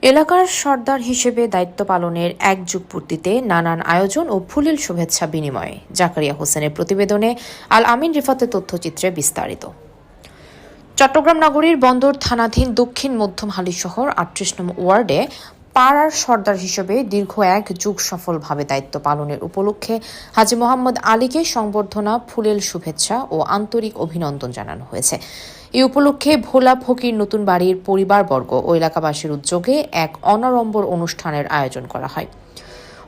এলাকার সর্দার হিসেবে দায়িত্ব পালনের এক যুগ পূর্তিতে নানান আয়োজন ও ফুলেল শুভেচ্ছা বিনিময়ে জাকারিয়া হোসেনের প্রতিবেদনে আল আমিন রিফাতের তথ্যচিত্রে বিস্তারিত। চট্টগ্রাম নগরীর বন্দর থানাধীন দক্ষিণ মধ্যম হালিশহর ৩৮ নং ওয়ার্ডে পাড়ার সর্দার হিসেবে দীর্ঘ এক যুগ সফলভাবে দায়িত্ব পালনের উপলক্ষে হাজী মোহাম্মদ আলীকে সংবর্ধনা, ফুলেল শুভেচ্ছা ও আন্তরিক অভিনন্দন জানানো হয়েছে। এই উপলক্ষে ভোলা ফকির নতুন বাড়ির পরিবারবর্গ ও এলাকাবাসীর উদ্যোগে এক অনাড়ম্বর অনুষ্ঠানের আয়োজন করা হয়।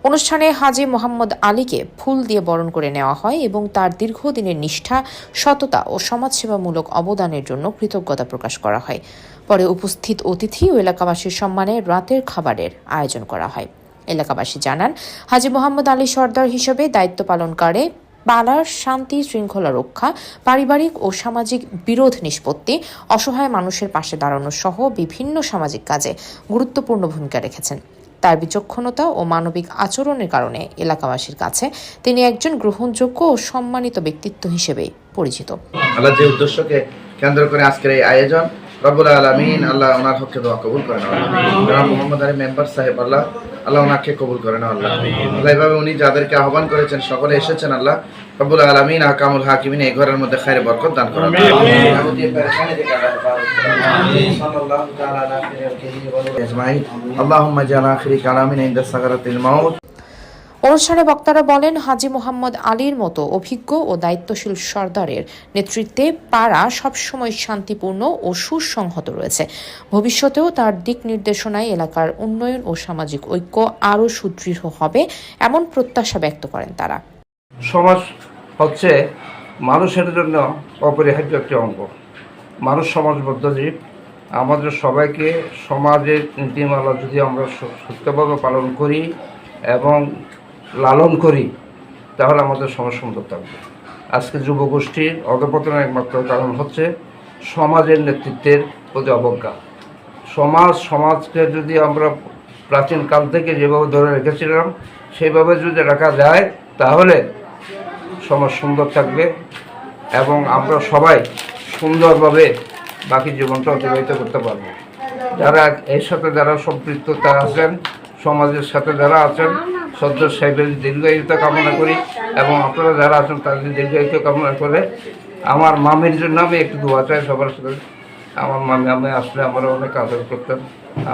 অনুষ্ঠানে হাজী মোহাম্মদ আলীকে ফুল দিয়ে বরণ করে নেওয়া হয় এবং তার দীর্ঘদিনের নিষ্ঠা, সততা ও সমাজসেবামূলক অবদানের জন্য কৃতজ্ঞতা প্রকাশ করা হয়। পরে উপস্থিত অতিথি ও এলাকাবাসীর সম্মানে রাতের খাবারের আয়োজন করা হয়। এলাকাবাসী জানান, হাজী মোহাম্মদ আলী সর্দার হিসেবে দায়িত্ব পালনকালে পাড়ার শান্তি শৃঙ্খলা রক্ষা, পারিবারিক ও সামাজিক বিরোধ নিষ্পত্তি, অসহায় মানুষের পাশে দাঁড়ানো সহ বিভিন্ন সামাজিক কাজে গুরুত্বপূর্ণ ভূমিকা রেখেছেন। তার বিচক্ষণতা ও মানবিক আচরণের কারণে এলাকাবাসীর কাছে তিনি একজন গ্রহণযোগ্য ও সম্মানিত ব্যক্তিত্ব হিসেবে পরিচিত। আল্লাহ যে উদ্দেশ্যকে কেন্দ্র করে আজকের এই আয়োজন, রব্বুল আলামিন আল্লাহ ওনার হককে দোয়া কবুল করেন। আল্লাহ মোহাম্মদ আলী মেম্বার সাহেব আল্লাহ ওনাকে কবুল করেন। আল্লাহ এইভাবে উনি যাদেরকে আহ্বান করেছেন সকলে এসেছেন, আল্লাহ রব্বুল আলামিন আহকামুল হাকিমিন এই ঘরের মধ্যে খায়রে বরকত দান করেন। আল্লাহুম্মা জানা আখিরি কালামিনা ইনদা সাকারাতিল মাউত। অনুষ্ঠানে বক্তারা বলেন, হাজী মোহাম্মদ আলীর মতো অভিজ্ঞ ও দায়িত্বশীল সর্দারের নেতৃত্বে পাড়া সবসময় শান্তিপূর্ণ ও সুসংহত রয়েছে। ভবিষ্যতেও তার দিক নির্দেশনায় এলাকার উন্নয়ন ও সামাজিক ঐক্য আরও সুদৃঢ় হবে এমন প্রত্যাশা ব্যক্ত করেন তারা। সমাজ হচ্ছে মানুষের জন্য অপরিহার্য একটি অঙ্গ। মানুষ সমাজবদ্ধ জীব। আমাদের সবাইকে সমাজের নীতিমালা যদি আমরা সত্যভাবে পালন করি এবং লালন করি, তাহলে আমাদের সমাজ সুন্দর থাকবে। আজকে যুবগোষ্ঠীর অধঃপতনের একমাত্র কারণ হচ্ছে সমাজের নেতৃত্বের প্রতি অবজ্ঞা। সমাজকে যদি আমরা প্রাচীন কাল থেকে যেভাবে ধরে রেখেছিলাম সেইভাবে যদি রাখা যায়, তাহলে সমাজ সুন্দর থাকবে এবং আমরা সবাই সুন্দরভাবে বাকি জীবনটা অতিবাহিত করতে পারবো। যারা এর সাথে যারা সম্পৃক্ততা আছেন, সমাজের সাথে যারা আছেন, সর্দার সাহেবের দীর্ঘায়িত কামনা করি এবং আপনারা যারা আছেন তাদের দীর্ঘায়িত কামনা করে আমার মামির জন্য আমি একটু দোয়া চাই সবার সাথে। আমার মামি আসলে আমরা অনেক আদর করতেন,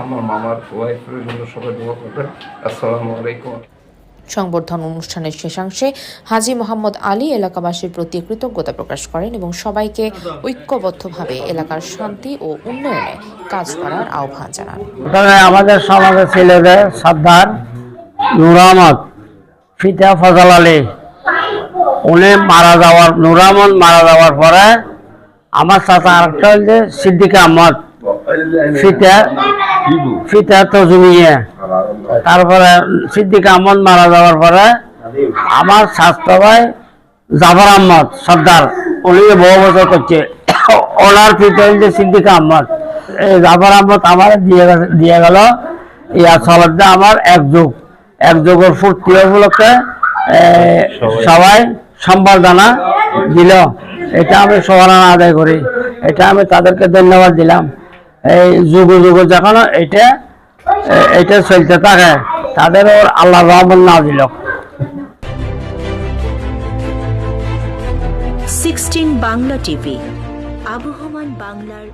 আমার মামার ওয়াইফের জন্য সবাই দোয়া করতেন। আসসালামু আলাইকুম। সংবর্ধনা অনুষ্ঠানের শেষাংশে হাজী মোহাম্মদ আলী এলাকাবাসীর প্রতি কৃতজ্ঞতা প্রকাশ করেন এবং সবাইকে ঐক্যবদ্ধভাবে এলাকার শান্তি ও উন্নয়নে কাজ করার আহ্বান জানান। আমাদের সমাজের ছেলেদের সর্দার নূর আহমদ ফিতা ফজল আলী উনি নূর আহমদ মারা যাওয়ার পরে আমার চাচা আরেকটা হচ্ছে সিদ্দিক আহমদ ফিতা তজুমিয়া। তারপরে সিদ্দিক আহমদ মারা যাওয়ার পরে আমার স্বাস্থ্য ভাই জাফর আহমদ সর্দার, উনি বহু বছর করছে, ওনার ফিতা হচ্ছে সিদ্দিক আহমদ। এই জাফর আহমদ আমার দিয়ে গেল ইয়া চলতে আমার এক যুগের ফুর্তি উপলক্ষে সবাই সম্বর্ধনা দিল। এটা আমি সমানা আদায় করি, এটা আমি তাদেরকে ধন্যবাদ দিলাম। এই যুগ যখন এটা চলতে থাকে তাদের আল্লাহ রহমত নাজিল হোক। 16 বাংলা টিভি, আবহমান বাংলার